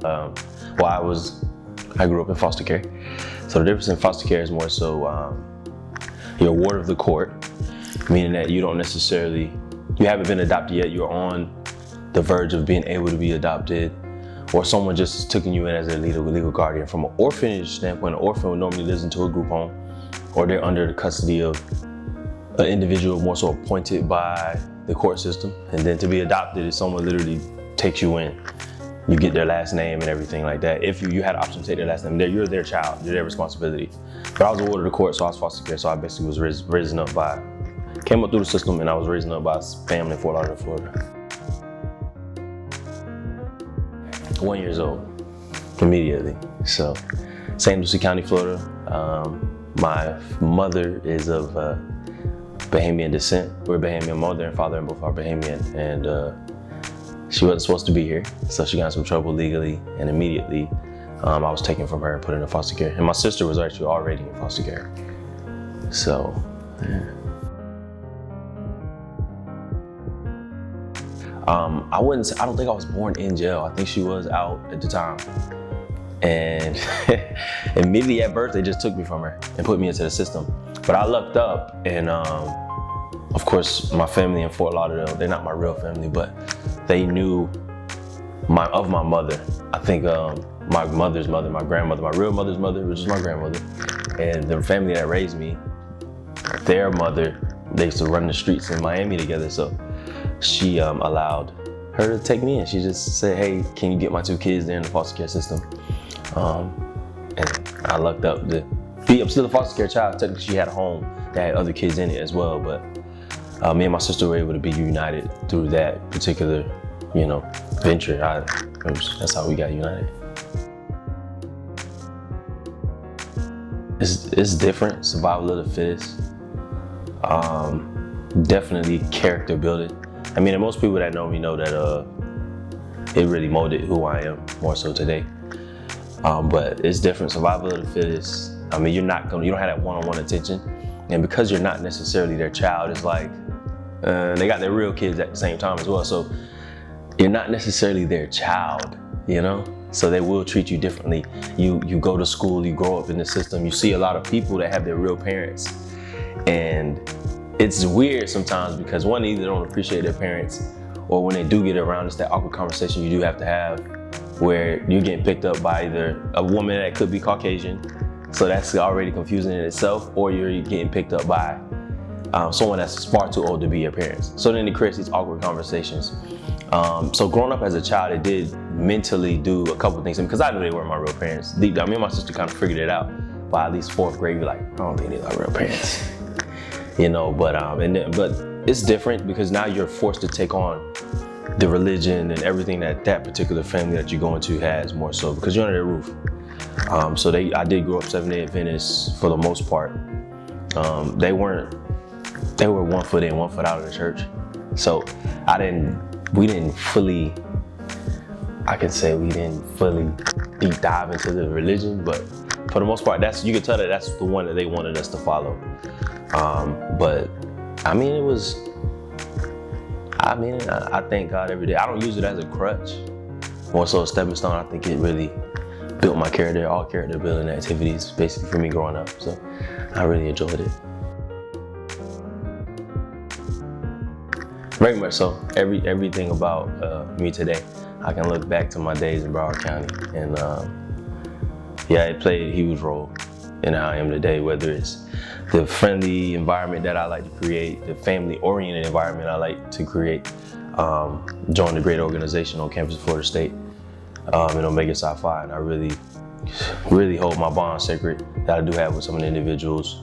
I grew up in foster care. So the difference in foster care is more so you're a ward of the court, meaning that you haven't been adopted yet, you're on the verge of being able to be adopted, or someone just taking you in as a legal guardian. From an orphanage standpoint, an orphan normally lives into a group home, or they're under the custody of an individual more so appointed by the court system. And then to be adopted is someone literally takes you in. You get their last name and everything like that. If you had the option to take their last name, you're their child, you're their responsibility. But I was a ward of the court, so I was foster care, so I basically was came up through the system, and I was raised up by a family in Fort Lauderdale, Florida. 1 year old, immediately. So, Saunders County, Florida. My mother is of Bahamian descent. We're Bahamian. Mother and father and both are Bahamian, and she wasn't supposed to be here, so she got in some trouble legally, and immediately I was taken from her and put into foster care. And my sister was actually already in foster care. So, yeah. I don't think I was born in jail. I think she was out at the time. And immediately at birth, they just took me from her and put me into the system. But I lucked up, and of course, my family in Fort Lauderdale, they're not my real family, but they knew of my mother. I think my mother's mother, my grandmother, my real mother's mother, which is my grandmother, and the family that raised me, their mother, they used to run the streets in Miami together, so she allowed her to take me in. She just said, hey, can you get my 2 kids there in the foster care system? And I lucked up to be, I'm still a foster care child. Technically, she had a home that had other kids in it as well, but me and my sister were able to be united through that particular, venture. That's how we got united. It's different, survival of the fittest. Definitely character building. I mean, and most people that know me know that it really molded who I am more so today. But it's different, survival of the fittest. I mean, you don't have that one-on-one attention. And because you're not necessarily their child, it's like, they got their real kids at the same time as well. So you're not necessarily their child, So they will treat you differently. You go to school, you grow up in the system, you see a lot of people that have their real parents. And it's weird sometimes because one, either don't appreciate their parents, or when they do get around, it's that awkward conversation you do have to have where you're getting picked up by either a woman that could be Caucasian, so that's already confusing in itself, or you're getting picked up by someone that's far too old to be your parents. So then it creates these awkward conversations. So growing up as a child, it did mentally do a couple of things, because I knew they weren't my real parents. Deep down, me and my sister kind of figured it out by at least 4th grade. We're like, I don't think these are real parents. But it's different because now you're forced to take on the religion and everything that particular family that you go into has, more so because you're under their roof. I did grow up 7-Day Adventist for the most part. They were 1 foot in, 1 foot out of the church. So we didn't fully deep dive into the religion, but for the most part, you can tell that that's the one that they wanted us to follow. But I mean, I thank God every day. I don't use it as a crutch, more so a stepping stone. I think it really built my character, all character building activities, basically for me growing up. So I really enjoyed it. Very much so. Everything about me today, I can look back to my days in Broward County, and it played a huge role in how I am today, whether it's the friendly environment that I like to create, the family-oriented environment I like to create, join the great organization on campus of Florida State in Omega Psi Phi, and I really hold my bond sacred that I do have with some of the individuals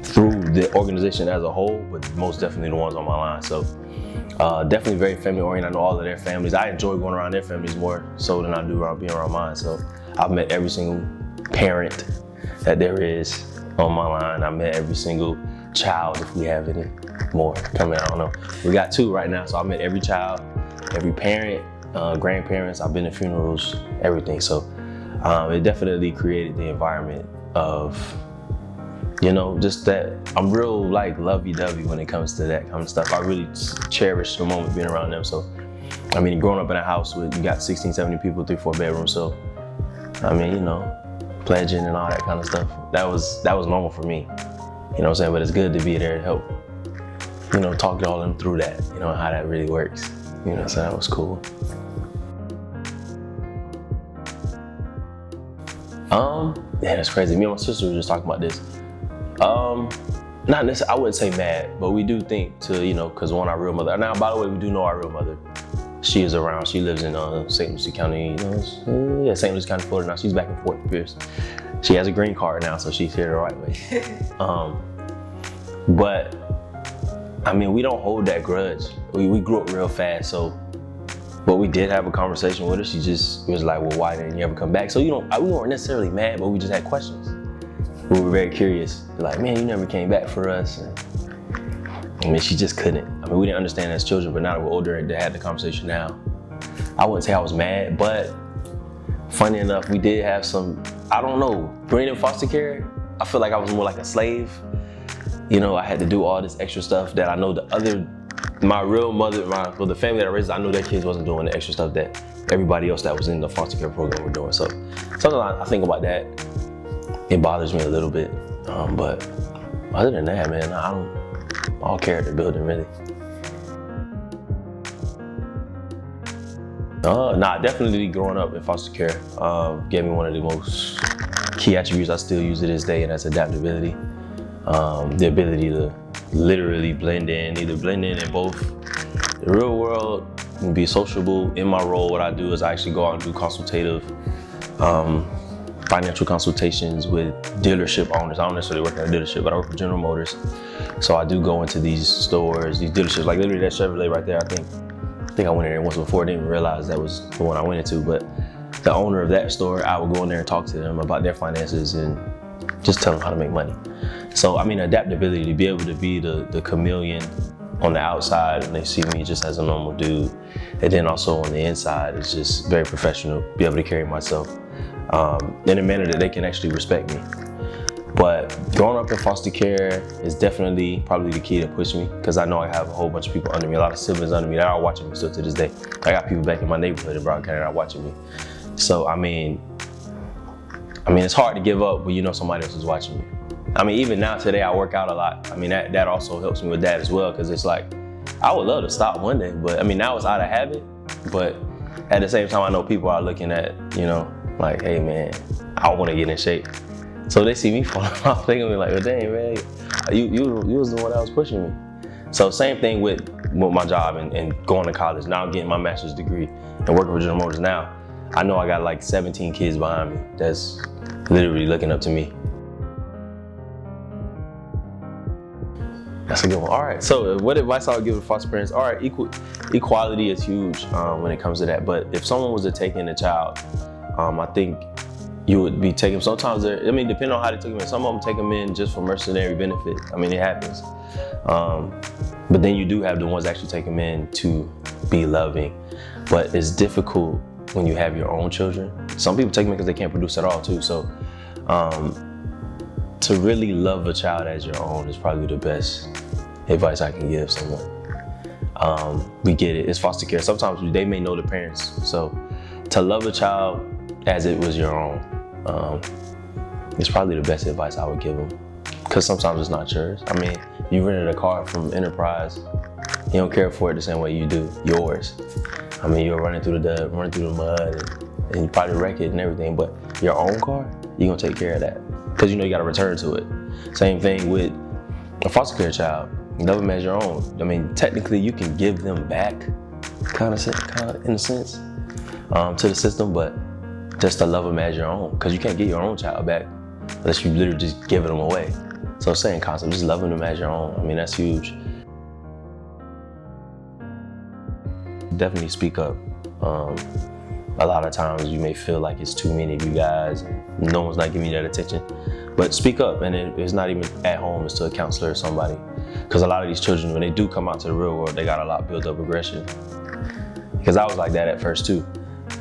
through the organization as a whole, but most definitely the ones on my line. So definitely very family-oriented. I know all of their families. I enjoy going around their families more so than I do being around mine. So I've met every single parent that there is on my line. I met every single child, if we have any more coming, I don't know. We got 2 right now, so I met every child, every parent, grandparents. I've been to funerals, everything. So it definitely created the environment of, just that I'm real lovey-dovey when it comes to that kind of stuff. I really cherish the moment being around them. So I mean, growing up in a house with, you got 16, 17 people, 3, 4 bedrooms. So, I mean, you know, pledging and all that kind of stuff. That was normal for me. You know what I'm saying? But it's good to be there to help, you know, talk all them through that, you know, how that really works. You know, so that was cool. Yeah, that's crazy. Me and my sister were just talking about this. Not necessarily, I wouldn't say mad, but we do think to, you know, because our real mother. Now, by the way, we do know our real mother. She is around. She lives in St. Lucie County, you know, yeah, St. Lucie County, Florida now. She's back in Fort Pierce. She has a green card now, so she's here the right way. But, I mean, we don't hold that grudge. We grew up real fast, so, but we did have a conversation with her. She just was like, well, why didn't you ever come back? So, you know, we weren't necessarily mad, but we just had questions. We were very curious. Like, man, you never came back for us. And, I mean, she just couldn't. I mean, we didn't understand as children, but now that we're older and they had the conversation now, I wouldn't say I was mad, but funny enough, we did have some, I don't know, being in foster care, I feel like I was more like a slave. You know, I had to do all this extra stuff that I know my real mother, the family that I raised, I know their kids wasn't doing the extra stuff that everybody else that was in the foster care program were doing. So sometimes I think about that. It bothers me a little bit, but other than that, man, all character building, really. Definitely growing up in foster care gave me one of the most key attributes I still use to this day, and that's adaptability. The ability to literally blend in both the real world and be sociable. In my role, what I do is I actually go out and do consultative financial consultations with dealership owners. I don't necessarily work at a dealership, but I work for General Motors. So I do go into these stores, these dealerships, like literally that Chevrolet right there. I think I went in there once before. I didn't even realize that was the one I went into, but the owner of that store, I would go in there and talk to them about their finances and just tell them how to make money. So, I mean, adaptability, to be able to be the chameleon on the outside and they see me just as a normal dude. And then also on the inside, it's just very professional, be able to carry myself in a manner that they can actually respect me. But growing up in foster care is definitely probably the key to push me, because I know I have a whole bunch of people under me, a lot of siblings under me that are watching me still to this day. I got people back in my neighborhood in Broward County that are watching me. So, I mean, it's hard to give up when you know somebody else is watching you. I mean, even now today, I work out a lot. I mean, that also helps me with that as well, because it's like, I would love to stop one day, but I mean, now it's out of habit, but at the same time, I know people are looking at, you know, like, hey man, I want to get in shape. So they see me falling off, they're gonna be like, well, dang man, you was the one that was pushing me. So same thing with my job and going to college, now getting my master's degree and working for General Motors now. I know I got like 17 kids behind me that's literally looking up to me. That's a good one. All right, so what advice I would give to foster parents? All right, equality is huge when it comes to that, but if someone was to take in a child, I think you would be taking, sometimes, depending on how they took them in, some of them take them in just for mercenary benefit. I mean, it happens. But then you do have the ones that actually take them in to be loving. But it's difficult when you have your own children. Some people take them in because they can't produce at all too. So to really love a child as your own is probably the best advice I can give someone. We get it, it's foster care. Sometimes they may know the parents. So to love a child as it was your own, it's probably the best advice I would give them. Because sometimes it's not yours. I mean, you rented a car from Enterprise, you don't care for it the same way you do yours. I mean, you're running through the dirt, running through the mud, and you probably wreck it and everything, but your own car, you're gonna take care of that. Because you know you gotta return to it. Same thing with a foster care child. Love them as your own. I mean, technically you can give them back, kind of in a sense, to the system, but just to love them as your own, because you can't get your own child back unless you literally just giving them away. So same concept, just loving them as your own. I mean, that's huge. Definitely speak up. A lot of times you may feel like it's too many of you guys, and no one's not giving you that attention. But speak up, and it's not even at home, it's to a counselor or somebody. Because a lot of these children, when they do come out to the real world, they got a lot of built up aggression. Because I was like that at first too.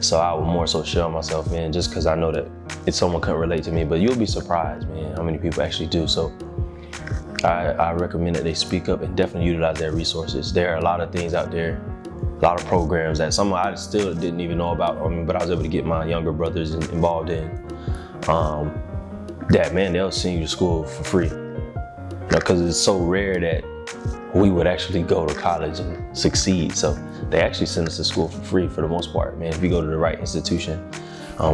So I would more so shell myself in just because I know that if someone couldn't relate to me, but you'll be surprised, man, how many people actually do. So I recommend that they speak up and definitely utilize their resources. There are a lot of things out there a lot of programs that some I still didn't even know about, but I was able to get my younger brothers involved in. That, man, they'll send you to school for free. Because it's so rare that we would actually go to college and succeed. So they actually send us to school for free for the most part, man. If you go to the right institution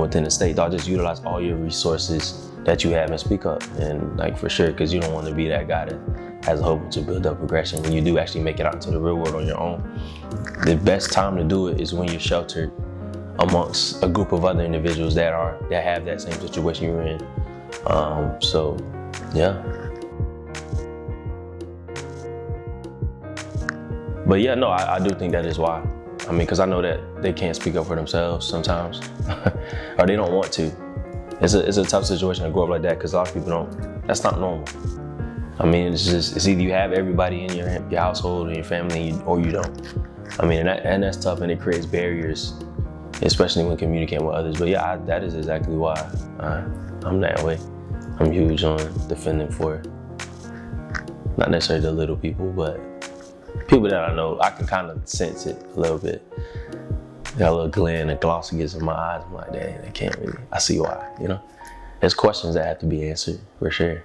within the state, they'll just utilize all your resources that you have and speak up. And like, for sure, because you don't want to be that guy that has a hope to build up aggression when you do actually make it out into the real world on your own. The best time to do it is when you're sheltered amongst a group of other individuals that have that same situation you're in. So, yeah. But yeah, no, I do think that is why. I mean, because I know that they can't speak up for themselves sometimes, or they don't want to. It's a tough situation to grow up like that, because a lot of people don't, that's not normal. I mean, it's either you have everybody in your household and your family, or you don't. I mean, and that's tough, and it creates barriers, especially when communicating with others. But yeah, that is exactly why I'm that way. I'm huge on defending for, not necessarily the little people, but people that I know. I can kind of sense it a little bit. Got a little glare and a gloss gets in my eyes. I'm like, dang, I can't really, I see why, There's questions that have to be answered, for sure.